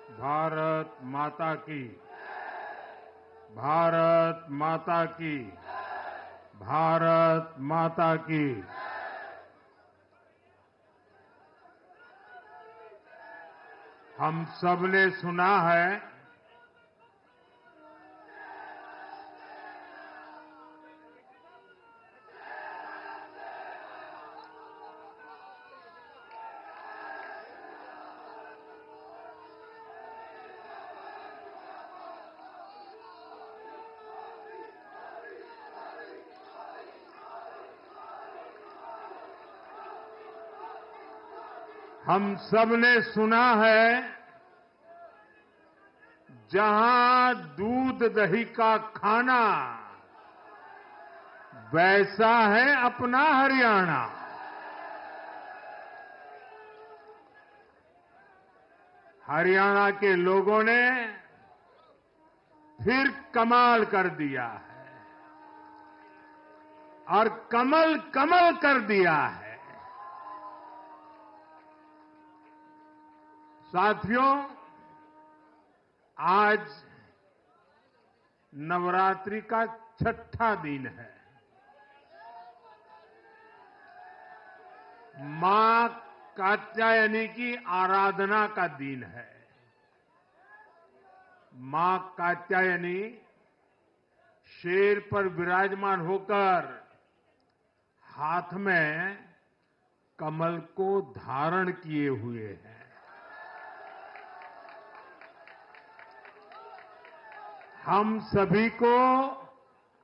भारत माता की। भारत माता की। भारत माता की। हम सबने सुना है हम सबने सुना है जहां दूध दही का खाना वैसा है अपना हरियाणा। हरियाणा के लोगों ने फिर कमाल कर दिया है और कमल कमल कर दिया है। साथियों, आज नवरात्रि का छठा दिन है। मां कात्यायनी की आराधना का दिन है। मां कात्यायनी शेर पर विराजमान होकर हाथ में कमल को धारण किए हुए हैं। हम सभी को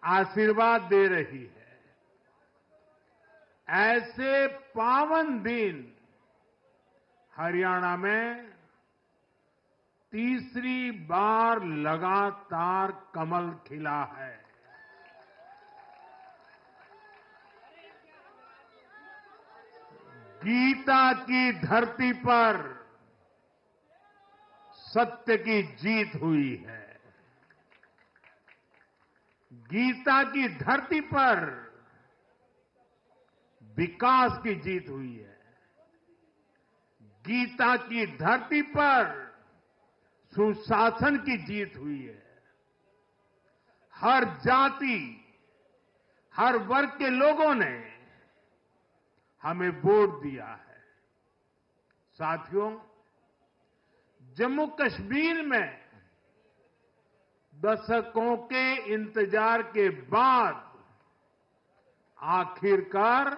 आशीर्वाद दे रही है। ऐसे पावन दिन हरियाणा में तीसरी बार लगातार कमल खिला है। गीता की धरती पर सत्य की जीत हुई है। गीता की धरती पर विकास की जीत हुई है। गीता की धरती पर सुशासन की जीत हुई है। हर जाति, हर वर्ग के लोगों ने हमें वोट दिया है। साथियों, जम्मू कश्मीर में दशकों के इंतजार के बाद आखिरकार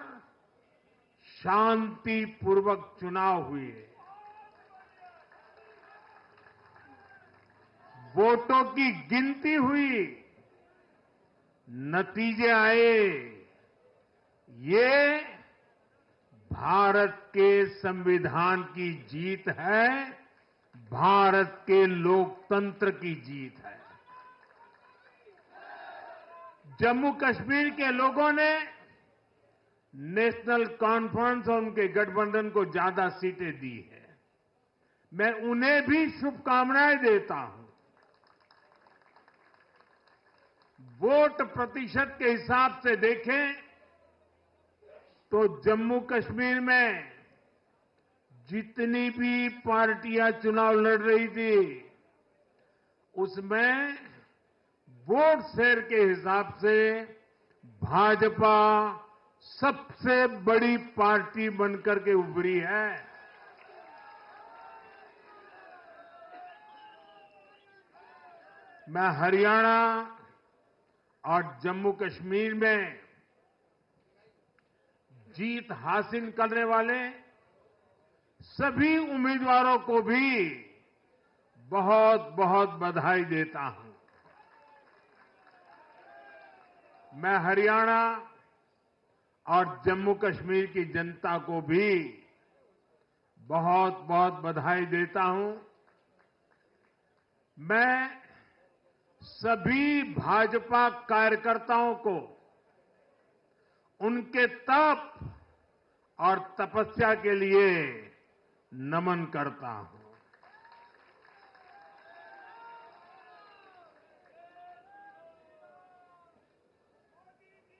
शांतिपूर्वक चुनाव हुए। वोटों की गिनती हुई, नतीजे आए। ये भारत के संविधान की जीत है, भारत के लोकतंत्र की जीत है। जम्मू कश्मीर के लोगों ने नेशनल कॉन्फ्रेंस और उनके गठबंधन को ज्यादा सीटें दी है। मैं उन्हें भी शुभकामनाएं देता हूं। वोट प्रतिशत के हिसाब से देखें तो जम्मू कश्मीर में जितनी भी पार्टियां चुनाव लड़ रही थी, उसमें वोट शेयर के हिसाब से भाजपा सबसे बड़ी पार्टी बनकर के उभरी है। मैं हरियाणा और जम्मू कश्मीर में जीत हासिल करने वाले सभी उम्मीदवारों को भी बहुत बहुत बधाई देता हूं। मैं हरियाणा और जम्मू कश्मीर की जनता को भी बहुत बहुत बधाई देता हूं। मैं सभी भाजपा कार्यकर्ताओं को उनके तप और तपस्या के लिए नमन करता हूं।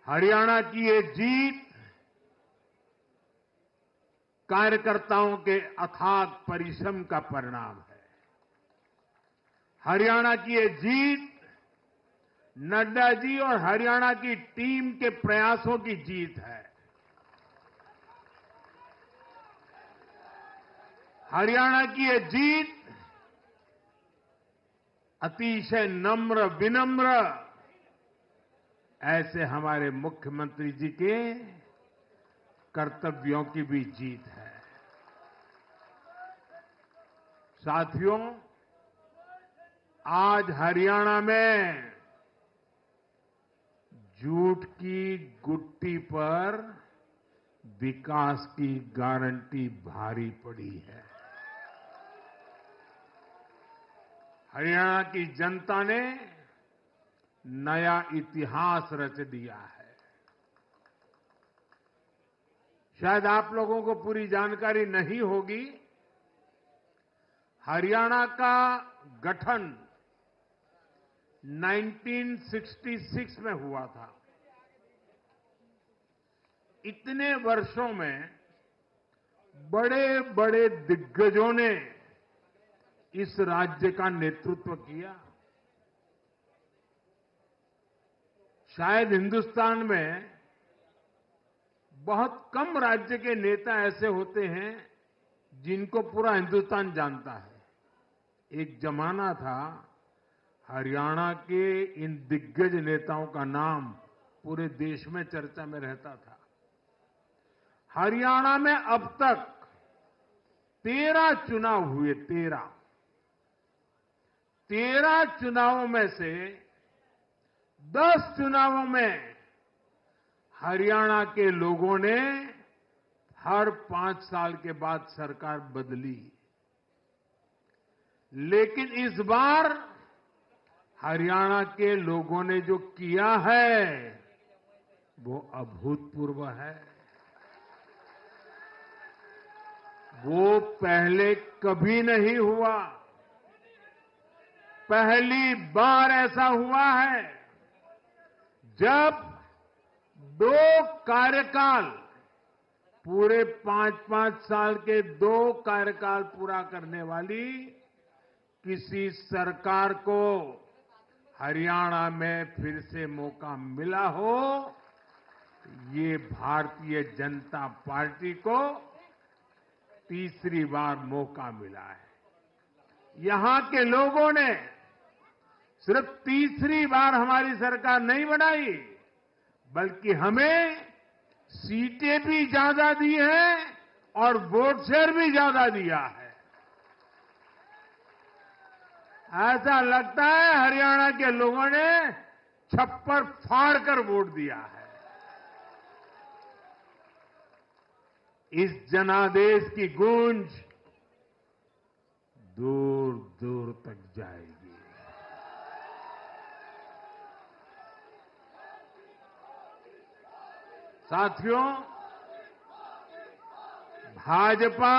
हरियाणा की ये जीत कार्यकर्ताओं के अथाग परिश्रम का परिणाम है। हरियाणा की ये जीत नड्डा जी और हरियाणा की टीम के प्रयासों की जीत है। हरियाणा की ये जीत अतिशय नम्र विनम्र ऐसे हमारे मुख्यमंत्री जी के कर्तव्यों की भी जीत है। साथियों, आज हरियाणा में झूठ की गुट्टी पर विकास की गारंटी भारी पड़ी है। हरियाणा की जनता ने नया इतिहास रच दिया है। शायद आप लोगों को पूरी जानकारी नहीं होगी, हरियाणा का गठन 1966 में हुआ था। इतने वर्षों में बड़े बड़े दिग्गजों ने इस राज्य का नेतृत्व किया। शायद हिंदुस्तान में बहुत कम राज्य के नेता ऐसे होते हैं जिनको पूरा हिंदुस्तान जानता है। एक जमाना था हरियाणा के इन दिग्गज नेताओं का नाम पूरे देश में चर्चा में रहता था। हरियाणा में अब तक 13 चुनाव हुए। 13 चुनावों में से 10 चुनावों में हरियाणा के लोगों ने हर 5 साल के बाद सरकार बदली, लेकिन इस बार हरियाणा के लोगों ने जो किया है वो अभूतपूर्व है। वो पहले कभी नहीं हुआ। पहली बार ऐसा हुआ है जब 2 कार्यकाल, पूरे 5-5 साल के 2 कार्यकाल पूरा करने वाली किसी सरकार को हरियाणा में फिर से मौका मिला हो। ये भारतीय जनता पार्टी को तीसरी बार मौका मिला है। यहां के लोगों ने सिर्फ तीसरी बार हमारी सरकार नहीं बनाई, बल्कि हमें सीटें भी ज्यादा दी हैं और वोट शेयर भी ज्यादा दिया है। ऐसा लगता है हरियाणा के लोगों ने छप्पर फाड़ कर वोट दिया है। इस जनादेश की गूंज दूर दूर तक जाएगी। साथियों, भाजपा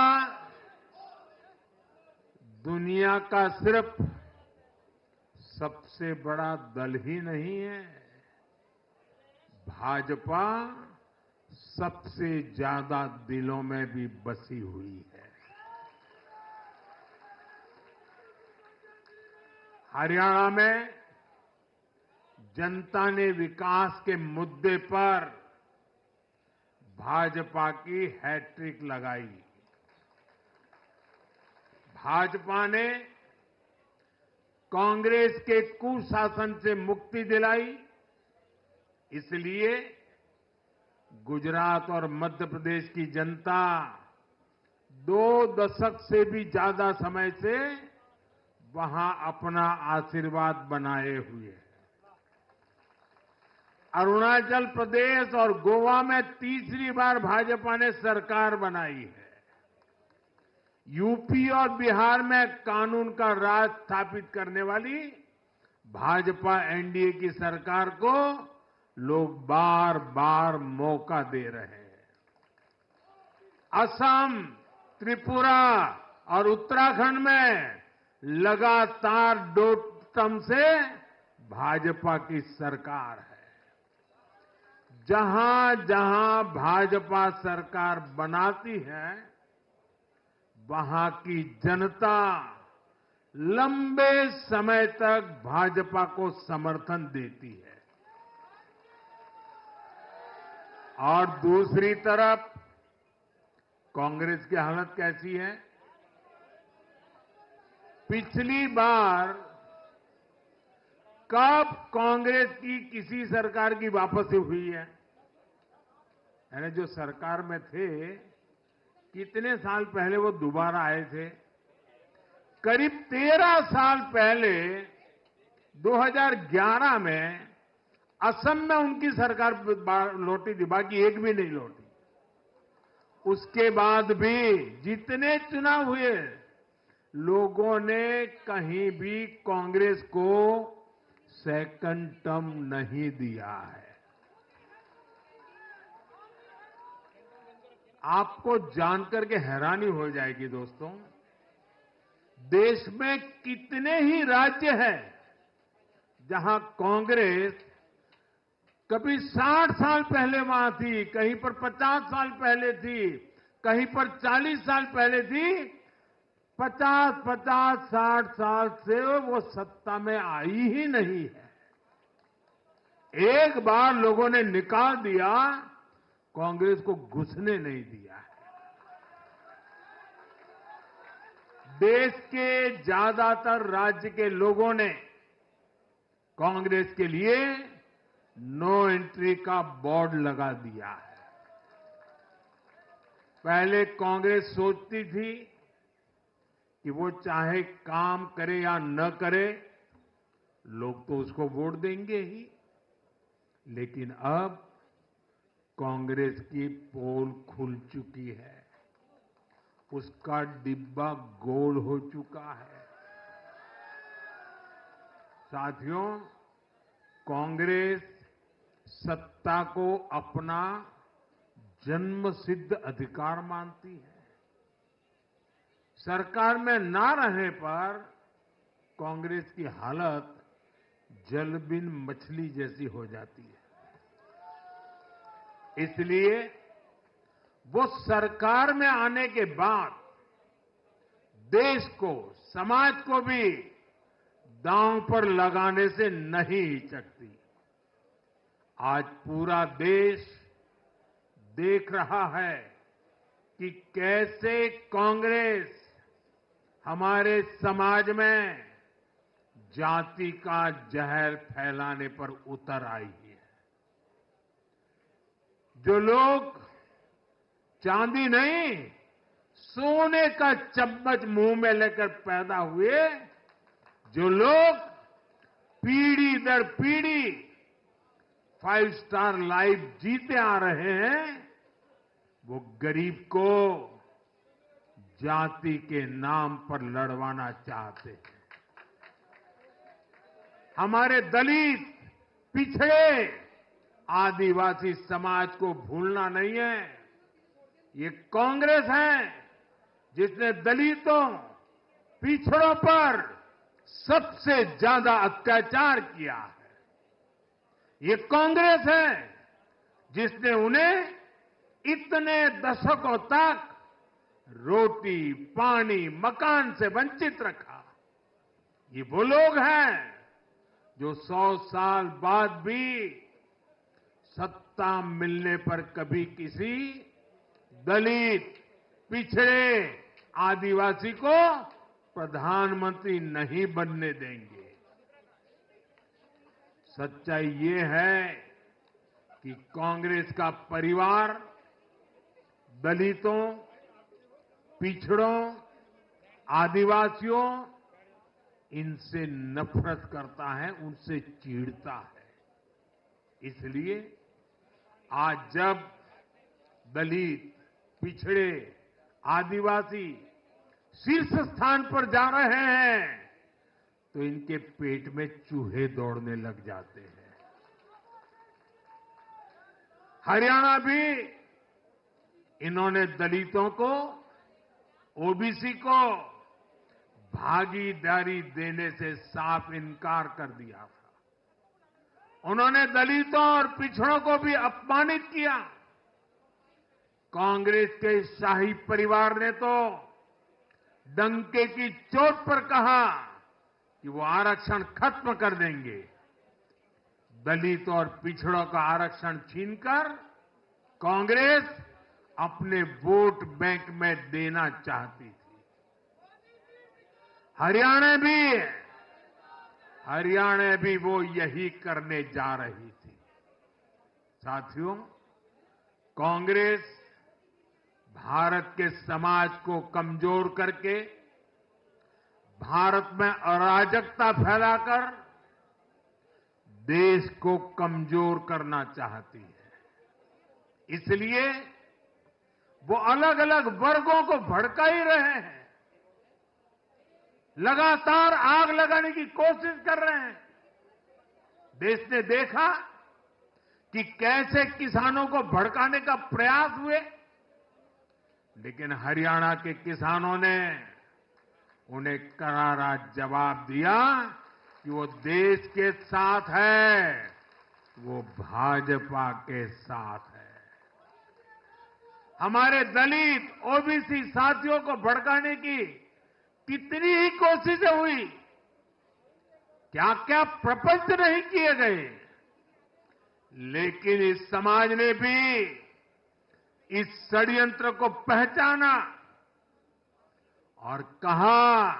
दुनिया का सिर्फ सबसे बड़ा दल ही नहीं है, भाजपा सबसे ज्यादा दिलों में भी बसी हुई है। हरियाणा में जनता ने विकास के मुद्दे पर भाजपा की हैट्रिक लगाई। भाजपा ने कांग्रेस के कुशासन से मुक्ति दिलाई, इसलिए गुजरात और मध्य प्रदेश की जनता 2 दशक से भी ज्यादा समय से वहां अपना आशीर्वाद बनाए हुए है। अरुणाचल प्रदेश और गोवा में तीसरी बार भाजपा ने सरकार बनाई है। यूपी और बिहार में कानून का राज स्थापित करने वाली भाजपा एनडीए की सरकार को लोग बार बार मौका दे रहे हैं। असम, त्रिपुरा और उत्तराखंड में लगातार 2 टर्म से भाजपा की सरकार है। जहां जहां भाजपा सरकार बनाती है, वहां की जनता लंबे समय तक भाजपा को समर्थन देती है और दूसरी तरफ कांग्रेस की हालत कैसी है? पिछली बार कब कांग्रेस की किसी सरकार की वापसी हुई है? यानी जो सरकार में थे, कितने साल पहले वो दोबारा आए थे? करीब 13 साल पहले 2011 में असम में उनकी सरकार लौटी थी, बाकी एक भी नहीं लौटी। उसके बाद भी जितने चुनाव हुए, लोगों ने कहीं भी कांग्रेस को सेकंड टर्म नहीं दिया है। आपको जानकर के हैरानी हो जाएगी दोस्तों, देश में कितने ही राज्य हैं जहां कांग्रेस कभी 60 साल पहले वहां थी, कहीं पर 50 साल पहले थी, कहीं पर 40 साल पहले थी। 50-60 साल से वो सत्ता में आई ही नहीं है। एक बार लोगों ने निकाल दिया, कांग्रेस को घुसने नहीं दिया है। देश के ज्यादातर राज्य के लोगों ने कांग्रेस के लिए नो एंट्री का बोर्ड लगा दिया है। पहले कांग्रेस सोचती थी कि वो चाहे काम करे या न करे, लोग तो उसको वोट देंगे ही। लेकिन अब कांग्रेस की पोल खुल चुकी है, उसका डिब्बा गोल हो चुका है। साथियों, कांग्रेस सत्ता को अपना जन्मसिद्ध अधिकार मानती है। सरकार में ना रहने पर कांग्रेस की हालत जलबिन मछली जैसी हो जाती है। इसलिए वो सरकार में आने के बाद देश को, समाज को भी दांव पर लगाने से नहीं हिचकती। आज पूरा देश देख रहा है कि कैसे कांग्रेस हमारे समाज में जाति का जहर फैलाने पर उतर आई है। जो लोग चांदी नहीं, सोने का चम्मच मुंह में लेकर पैदा हुए, जो लोग पीढ़ी दर पीढ़ी 5 स्टार लाइफ जीते आ रहे हैं, वो गरीब को जाति के नाम पर लड़वाना चाहते हैं। हमारे दलित, पिछड़े, आदिवासी समाज को भूलना नहीं है। ये कांग्रेस है जिसने दलितों, पिछड़ों पर सबसे ज्यादा अत्याचार किया है। ये कांग्रेस है जिसने उन्हें इतने दशकों तक रोटी, पानी, मकान से वंचित रखा। ये वो लोग हैं जो 100 साल बाद भी सत्ता मिलने पर कभी किसी दलित, पिछड़े, आदिवासी को प्रधानमंत्री नहीं बनने देंगे। सच्चाई ये है कि कांग्रेस का परिवार दलितों, पिछड़ों, आदिवासियों, इनसे नफरत करता है, उनसे चिढ़ता है। इसलिए आज जब दलित, पिछड़े, आदिवासी शीर्ष स्थान पर जा रहे हैं, तो इनके पेट में चूहे दौड़ने लग जाते हैं। हरियाणा भी इन्होंने दलितों को, ओबीसी को भागीदारी देने से साफ इनकार कर दिया था। उन्होंने दलितों और पिछड़ों को भी अपमानित किया। कांग्रेस के शाही परिवार ने तो डंके की चोट पर कहा कि वो आरक्षण खत्म कर देंगे। दलित और पिछड़ों का आरक्षण छीनकर कांग्रेस अपने वोट बैंक में देना चाहती थी। हरियाणा भी वो यही करने जा रही थी। साथियों, कांग्रेस भारत के समाज को कमजोर करके, भारत में अराजकता फैलाकर देश को कमजोर करना चाहती है। इसलिए वो अलग अलग वर्गों को भड़का ही रहे हैं, लगातार आग लगाने की कोशिश कर रहे हैं। देश ने देखा कि कैसे किसानों को भड़काने का प्रयास हुए, लेकिन हरियाणा के किसानों ने उन्हें करारा जवाब दिया कि वो देश के साथ है, वो भाजपा के साथ है। हमारे दलित, ओबीसी साथियों को भड़काने की कितनी ही कोशिशें हुई, क्या क्या प्रपंच नहीं किए गए, लेकिन इस समाज ने भी इस षड्यंत्र को पहचाना और कहा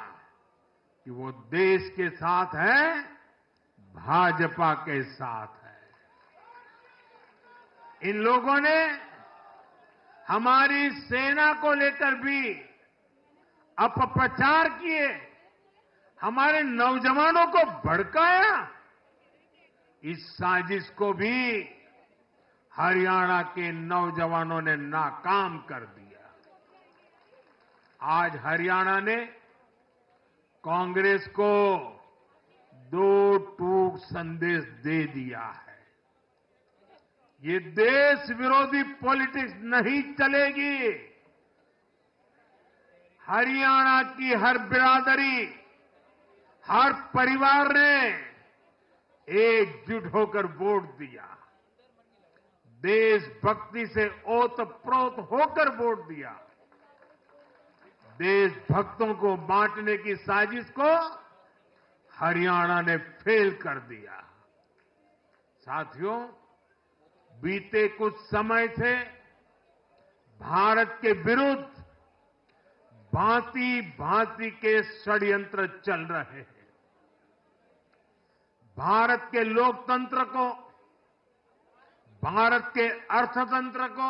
कि वो देश के साथ है, भाजपा के साथ है। इन लोगों ने हमारी सेना को लेकर भी अपप्रचार किए, हमारे नौजवानों को भड़काया। इस साजिश को भी हरियाणा के नौजवानों ने नाकाम कर दिया। आज हरियाणा ने कांग्रेस को दो टूक संदेश दे दिया है। ये देश विरोधी पॉलिटिक्स नहीं चलेगी। हरियाणा की हर बिरादरी, हर परिवार ने एकजुट होकर वोट दिया, देशभक्ति से ओतप्रोत होकर वोट दिया। देशभक्तों को बांटने की साजिश को हरियाणा ने फेल कर दिया। साथियों, बीते कुछ समय से भारत के विरुद्ध भांति भांति के षड्यंत्र चल रहे हैं। भारत के लोकतंत्र को, भारत के अर्थतंत्र को,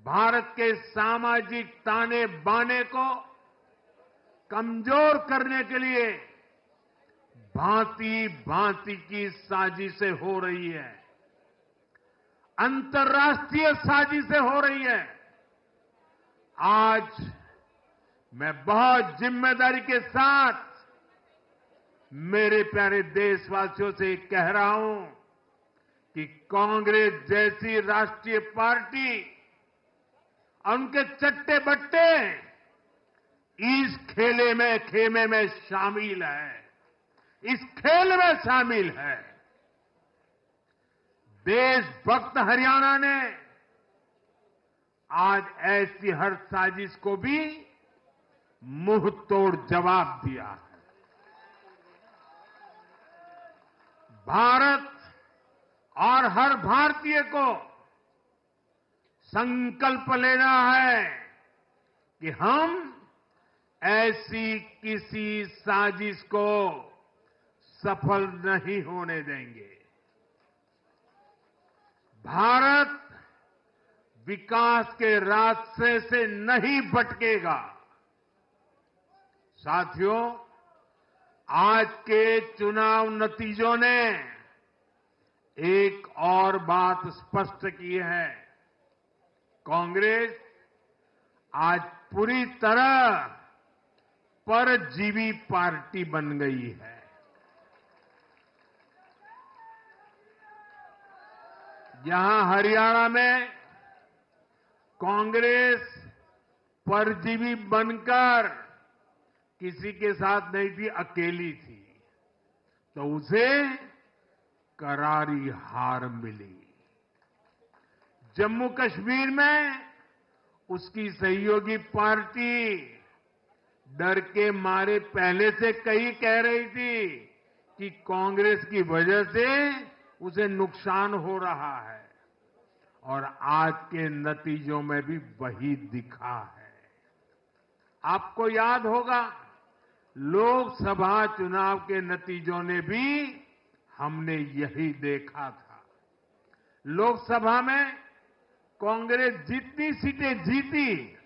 भारत के सामाजिक ताने बाने को कमजोर करने के लिए भांति भांति की साजिशें हो रही है, अंतर्राष्ट्रीय साजिशें हो रही है। आज मैं बहुत जिम्मेदारी के साथ मेरे प्यारे देशवासियों से कह रहा हूं कि कांग्रेस जैसी राष्ट्रीय पार्टी और उनके चट्टे बट्टे इस खेमे में शामिल है, इस खेल में शामिल है। देशभक्त हरियाणा ने आज ऐसी हर साजिश को भी मुंह तोड़ जवाब दिया है। भारत और हर भारतीय को संकल्प लेना है कि हम ऐसी किसी साजिश को सफल नहीं होने देंगे। भारत विकास के रास्ते से नहीं भटकेगा। साथियों, आज के चुनाव नतीजों ने एक और बात स्पष्ट की है। कांग्रेस आज पूरी तरह परजीवी पार्टी बन गई है। यहां हरियाणा में कांग्रेस परजीवी बनकर किसी के साथ नहीं थी, अकेली थी, तो उसे करारी हार मिली। जम्मू कश्मीर में उसकी सहयोगी पार्टी डर के मारे पहले से कई कह रही थी कि कांग्रेस की वजह से उसे नुकसान हो रहा है और आज के नतीजों में भी वही दिखा है। आपको याद होगा लोकसभा चुनाव के नतीजों ने भी हमने यही देखा था। लोकसभा में कांग्रेस जितनी सीटें जीती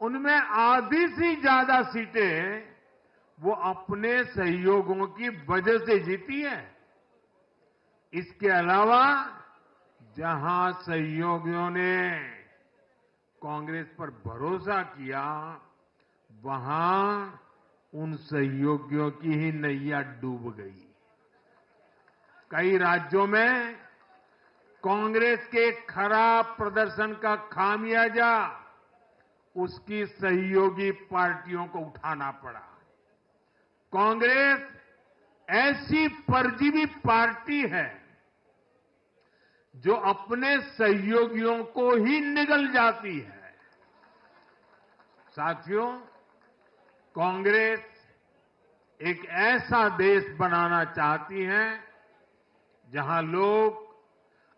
उनमें आधी से ज्यादा सीटें वो अपने सहयोगियों की वजह से जीती है। इसके अलावा जहां सहयोगियों ने कांग्रेस पर भरोसा किया वहां उन सहयोगियों की ही नैया डूब गई। कई राज्यों में कांग्रेस के खराब प्रदर्शन का खामियाजा उसकी सहयोगी पार्टियों को उठाना पड़ा। कांग्रेस ऐसी परजीवी पार्टी है जो अपने सहयोगियों को ही निगल जाती है। साथियों, कांग्रेस एक ऐसा देश बनाना चाहती है जहां लोग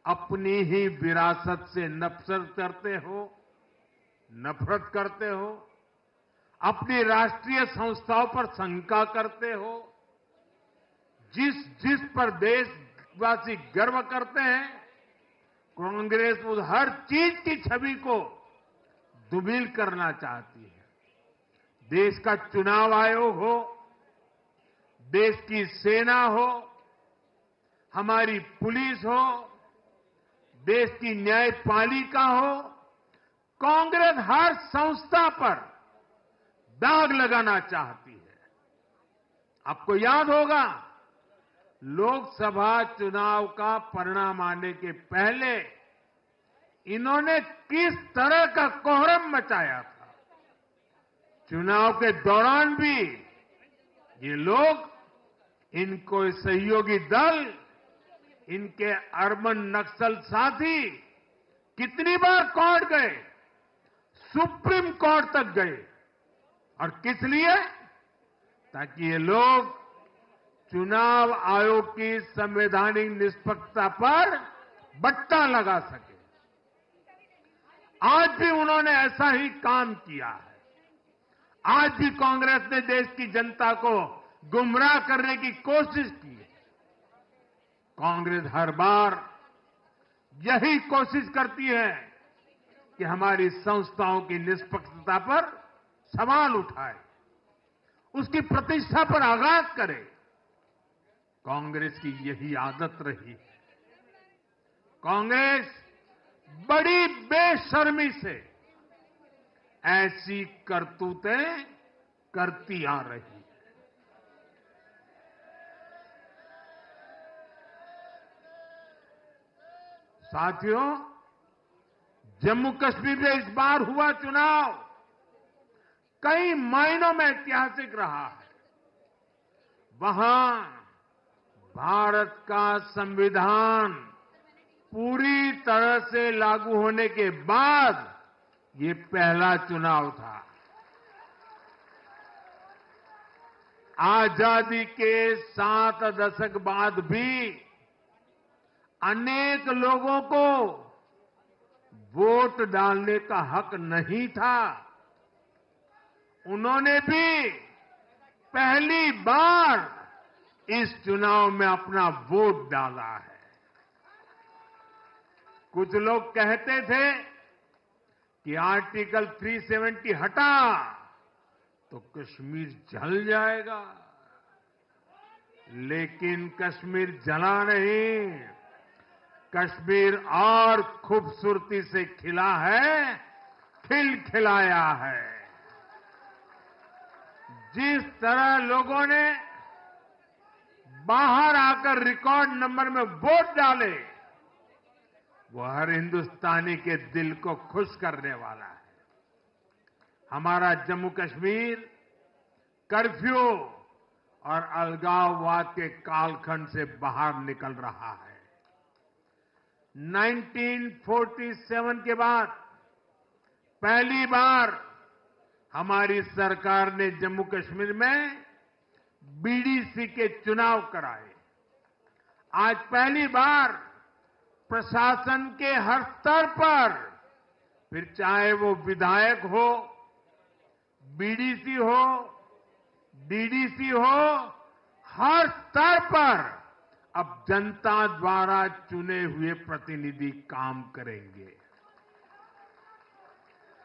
अपनी ही विरासत से नफरत करते हो, अपनी राष्ट्रीय संस्थाओं पर शंका करते हो, जिस पर देशवासी गर्व करते हैं, कांग्रेस उस हर चीज की छवि को धूमिल करना चाहती है। देश का चुनाव आयोग हो, देश की सेना हो, हमारी पुलिस हो, देश की न्यायपालिका हो, कांग्रेस हर संस्था पर दाग लगाना चाहती है। आपको याद होगा लोकसभा चुनाव का परिणाम आने के पहले इन्होंने किस तरह का कोहराम मचाया था। चुनाव के दौरान भी ये लोग, इनको सहयोगी दल, इनके अर्बन नक्सल साथी कितनी बार कोर्ट गए, सुप्रीम कोर्ट तक गए। और किस लिए? ताकि ये लोग चुनाव आयोग की संवैधानिक निष्पक्षता पर बट्टा लगा सके। आज भी उन्होंने ऐसा ही काम किया है। आज भी कांग्रेस ने देश की जनता को गुमराह करने की कोशिश की है। कांग्रेस हर बार यही कोशिश करती है कि हमारी संस्थाओं की निष्पक्षता पर सवाल उठाए, उसकी प्रतिष्ठा पर आघात करे। कांग्रेस की यही आदत रही है। कांग्रेस बड़ी बेशर्मी से ऐसी करतूतें करती आ रही है। साथियों, जम्मू कश्मीर में इस बार हुआ चुनाव कई मायनों में ऐतिहासिक रहा है। वहां भारत का संविधान पूरी तरह से लागू होने के बाद ये पहला चुनाव था। आजादी के 7 दशक बाद भी अनेक लोगों को वोट डालने का हक नहीं था। उन्होंने भी पहली बार इस चुनाव में अपना वोट डाला है। कुछ लोग कहते थे कि आर्टिकल 370 हटा तो कश्मीर जल जाएगा, लेकिन कश्मीर जला नहीं, कश्मीर और खूबसूरती से खिला है, खिलाया है। जिस तरह लोगों ने बाहर आकर रिकॉर्ड नंबर में वोट डाले, वो हर हिंदुस्तानी के दिल को खुश करने वाला है। हमारा जम्मू कश्मीर कर्फ्यू और अलगाववाद के कालखंड से बाहर निकल रहा है। 1947 के बाद पहली बार हमारी सरकार ने जम्मू कश्मीर में बीडीसी के चुनाव कराए। आज पहली बार प्रशासन के हर स्तर पर, फिर चाहे वो विधायक हो, बीडीसी हो, डीडीसी हो, हर स्तर पर अब जनता द्वारा चुने हुए प्रतिनिधि काम करेंगे।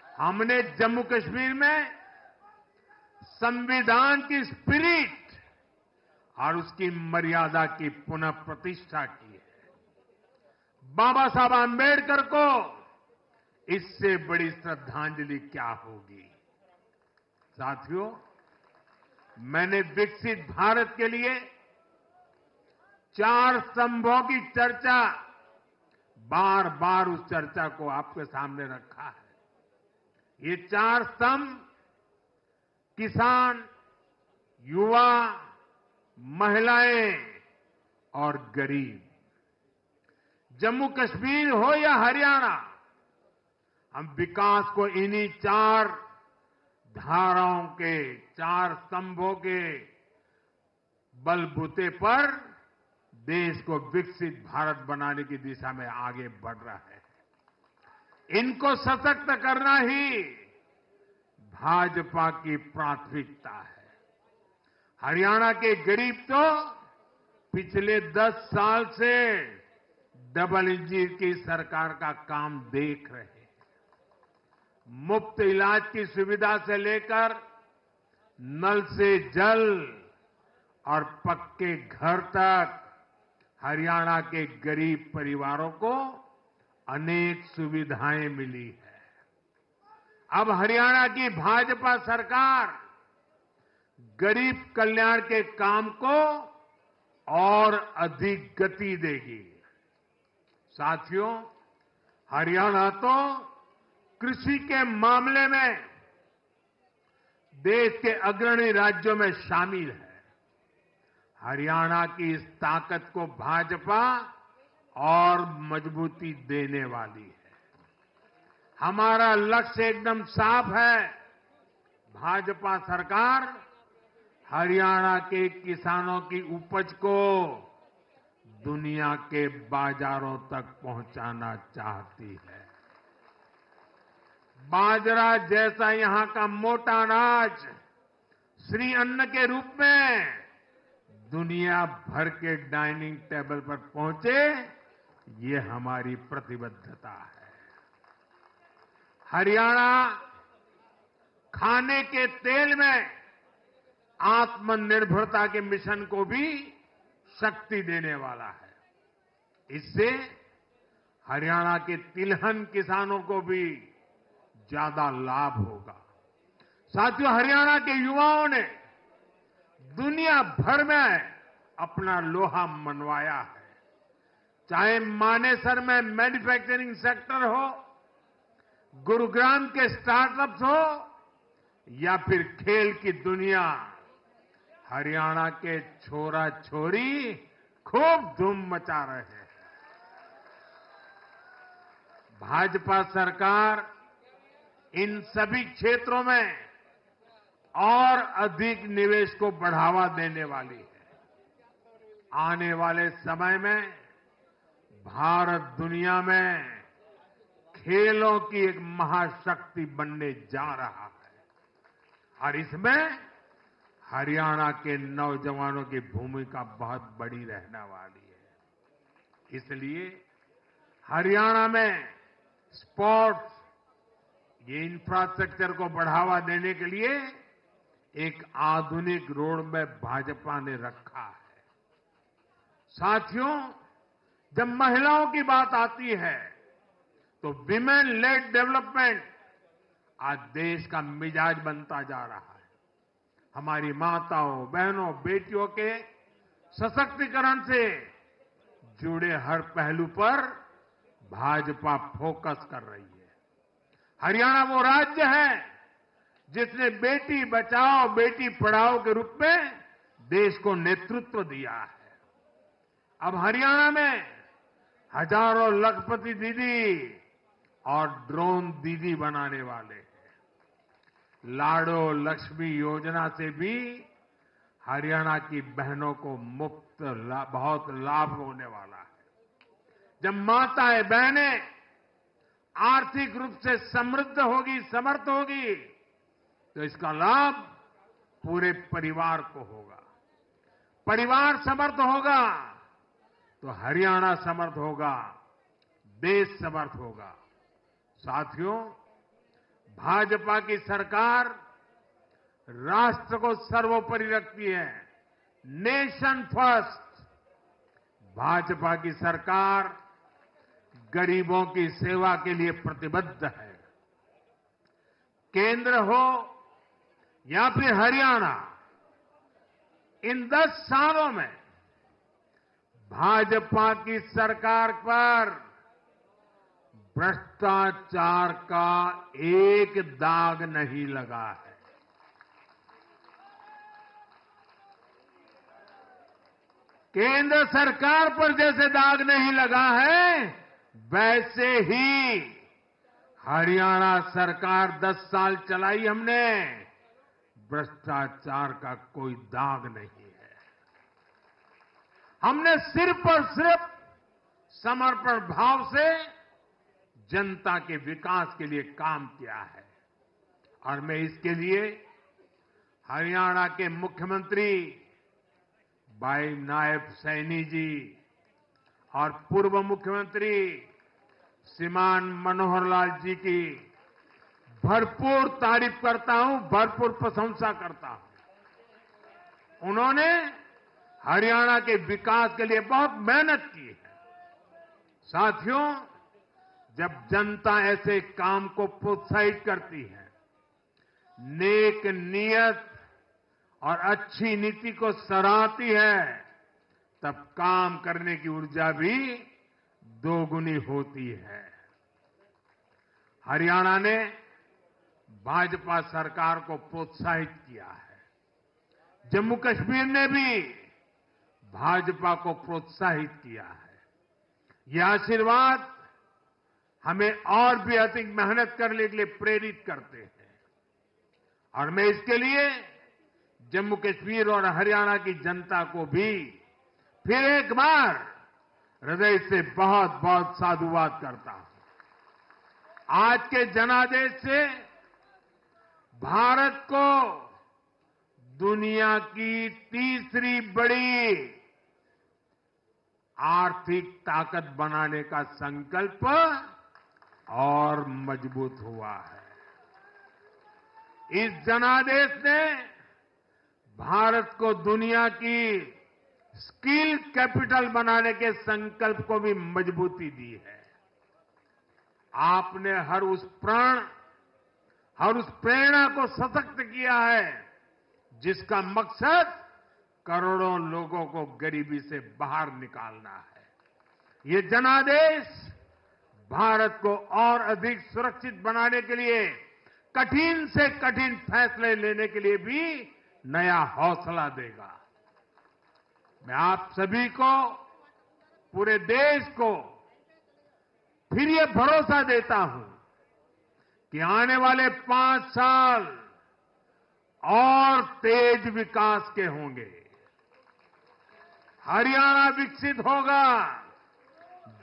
हमने जम्मू कश्मीर में संविधान की स्पिरिट और उसकी मर्यादा की पुनः प्रतिष्ठा की है। बाबा साहब आंबेडकर को इससे बड़ी श्रद्धांजलि क्या होगी। साथियों, मैंने विकसित भारत के लिए 4 स्तंभों की चर्चा बार बार उस चर्चा को आपके सामने रखा है। ये 4 स्तंभ किसान, युवा, महिलाएं और गरीब, जम्मू कश्मीर हो या हरियाणा, हम विकास को इन्हीं 4 धाराओं के, 4 स्तंभों के बलबूते पर देश को विकसित भारत बनाने की दिशा में आगे बढ़ रहा है। इनको सशक्त करना ही भाजपा की प्राथमिकता है। हरियाणा के गरीब तो पिछले 10 साल से डबल इंजन की सरकार का काम देख रहे हैं। मुफ्त इलाज की सुविधा से लेकर नल से जल और पक्के घर तक हरियाणा के गरीब परिवारों को अनेक सुविधाएं मिली है। अब हरियाणा की भाजपा सरकार गरीब कल्याण के काम को और अधिक गति देगी। साथियों, हरियाणा तो कृषि के मामले में देश के अग्रणी राज्यों में शामिल है। हरियाणा की इस ताकत को भाजपा और मजबूती देने वाली है। हमारा लक्ष्य एकदम साफ है। भाजपा सरकार हरियाणा के किसानों की उपज को दुनिया के बाजारों तक पहुंचाना चाहती है। बाजरा जैसा यहां का मोटा अनाज श्री अन्न के रूप में दुनिया भर के डाइनिंग टेबल पर पहुंचे, ये हमारी प्रतिबद्धता है। हरियाणा खाने के तेल में आत्मनिर्भरता के मिशन को भी शक्ति देने वाला है। इससे हरियाणा के तिलहन किसानों को भी ज्यादा लाभ होगा। साथियों, हरियाणा के युवाओं ने दुनिया भर में अपना लोहा मनवाया है। चाहे मानेसर में मैन्युफैक्चरिंग सेक्टर हो, गुरुग्राम के स्टार्टअप्स हो या फिर खेल की दुनिया, हरियाणा के छोरा छोरी खूब धूम मचा रहे हैं। भाजपा सरकार इन सभी क्षेत्रों में और अधिक निवेश को बढ़ावा देने वाली है। आने वाले समय में भारत दुनिया में खेलों की एक महाशक्ति बनने जा रहा है और इसमें हरियाणा के नौजवानों की भूमिका बहुत बड़ी रहने वाली है। इसलिए हरियाणा में स्पोर्ट्स, ये इंफ्रास्ट्रक्चर को बढ़ावा देने के लिए एक आधुनिक रोड मैप भाजपा ने रखा है। साथियों, जब महिलाओं की बात आती है तो विमेन लेड डेवलपमेंट आज देश का मिजाज बनता जा रहा है। हमारी माताओं, बहनों, बेटियों के सशक्तिकरण से जुड़े हर पहलू पर भाजपा फोकस कर रही है। हरियाणा वो राज्य है जिसने बेटी बचाओ बेटी पढ़ाओ के रूप में देश को नेतृत्व दिया है। अब हरियाणा में हजारों लखपति दीदी और ड्रोन दीदी बनाने वाले हैं। लाडो लक्ष्मी योजना से भी हरियाणा की बहनों को बहुत लाभ होने वाला है। जब माताएं बहनें आर्थिक रूप से समृद्ध होगी, समर्थ होगी, तो इसका लाभ पूरे परिवार को होगा। परिवार समर्थ होगा तो हरियाणा समर्थ होगा, देश समर्थ होगा। साथियों, भाजपा की सरकार राष्ट्र को सर्वोपरि रखती है। Nation first. भाजपा की सरकार गरीबों की सेवा के लिए प्रतिबद्ध है। केंद्र हो या फिर हरियाणा, इन 10 सालों में भाजपा की सरकार पर भ्रष्टाचार का एक दाग नहीं लगा है। केंद्र सरकार पर जैसे दाग नहीं लगा है, वैसे ही हरियाणा सरकार 10 साल चलाई हमने, भ्रष्टाचार का कोई दाग नहीं है। हमने सिर्फ और सिर्फ समर्पण भाव से जनता के विकास के लिए काम किया है। और मैं इसके लिए हरियाणा के मुख्यमंत्री भाई नायब सैनी जी और पूर्व मुख्यमंत्री श्रीमान मनोहर लाल जी की भरपूर तारीफ करता हूं, भरपूर प्रशंसा करता हूं। उन्होंने हरियाणा के विकास के लिए बहुत मेहनत की है। साथियों, जब जनता ऐसे काम को प्रोत्साहित करती है, नेक नियत और अच्छी नीति को सराहती है, तब काम करने की ऊर्जा भी दोगुनी होती है। हरियाणा ने भाजपा सरकार को प्रोत्साहित किया है। जम्मू कश्मीर ने भी भाजपा को प्रोत्साहित किया है। यह आशीर्वाद हमें और भी अधिक मेहनत करने के लिए प्रेरित करते हैं। और मैं इसके लिए जम्मू कश्मीर और हरियाणा की जनता को भी फिर एक बार हृदय से बहुत बहुत साधुवाद करता हूं। आज के जनादेश से भारत को दुनिया की तीसरी बड़ी आर्थिक ताकत बनाने का संकल्प और मजबूत हुआ है। इस जनादेश ने भारत को दुनिया की स्किल कैपिटल बनाने के संकल्प को भी मजबूती दी है। आपने हर उस प्रेरणा को सशक्त किया है जिसका मकसद करोड़ों लोगों को गरीबी से बाहर निकालना है। ये जनादेश भारत को और अधिक सुरक्षित बनाने के लिए कठिन से कठिन फैसले लेने के लिए भी नया हौसला देगा। मैं आप सभी को, पूरे देश को फिर ये भरोसा देता हूं कि आने वाले 5 साल और तेज विकास के होंगे। हरियाणा विकसित होगा,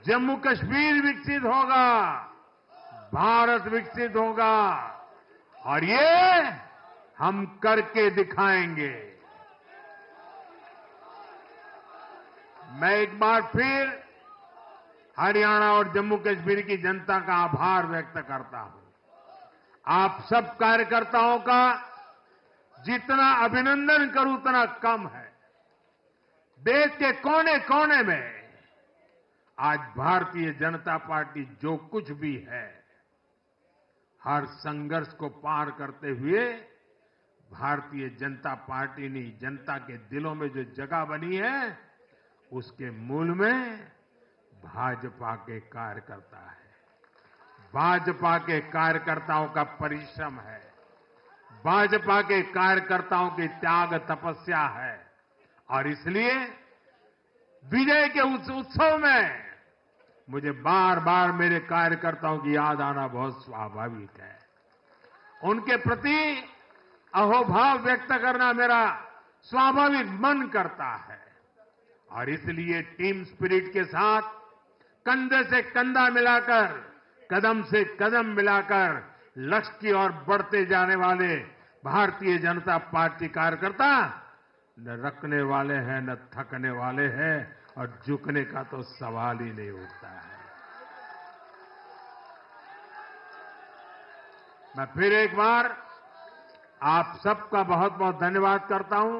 जम्मू कश्मीर विकसित होगा, भारत विकसित होगा और ये हम करके दिखाएंगे। मैं एक बार फिर हरियाणा और जम्मू कश्मीर की जनता का आभार व्यक्त करता हूं। आप सब कार्यकर्ताओं का जितना अभिनंदन करूं उतना कम है। देश के कोने कोने में आज भारतीय जनता पार्टी जो कुछ भी है, हर संघर्ष को पार करते हुए भारतीय जनता पार्टी ने जनता के दिलों में जो जगह बनी है, उसके मूल में भाजपा के कार्यकर्ता है। भाजपा के कार्यकर्ताओं का परिश्रम है, भाजपा के कार्यकर्ताओं की त्याग तपस्या है। और इसलिए विजय के उस उत्सव में मुझे बार बार मेरे कार्यकर्ताओं की याद आना बहुत स्वाभाविक है। उनके प्रति अहोभाव व्यक्त करना मेरा स्वाभाविक मन करता है और इसलिए टीम स्पिरिट के साथ कंधे से कंधा मिलाकर, कदम से कदम मिलाकर लक्ष्य की ओर बढ़ते जाने वाले भारतीय जनता पार्टी कार्यकर्ता न रखने वाले हैं न थकने वाले हैं और झुकने का तो सवाल ही नहीं उठता है। मैं फिर एक बार आप सबका बहुत बहुत धन्यवाद करता हूं,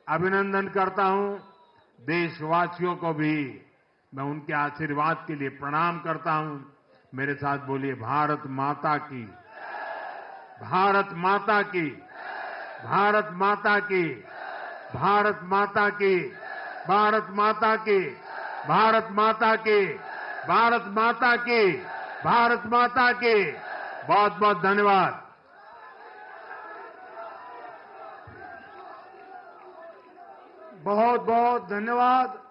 अभिनंदन करता हूं। देशवासियों को भी मैं उनके आशीर्वाद के लिए प्रणाम करता हूं। मेरे साथ बोलिए भारत माता की, भारत माता की, भारत माता की, भारत माता की, भारत माता की, भारत माता की, भारत माता की, भारत माता की। बहुत बहुत धन्यवाद। बहुत बहुत धन्यवाद।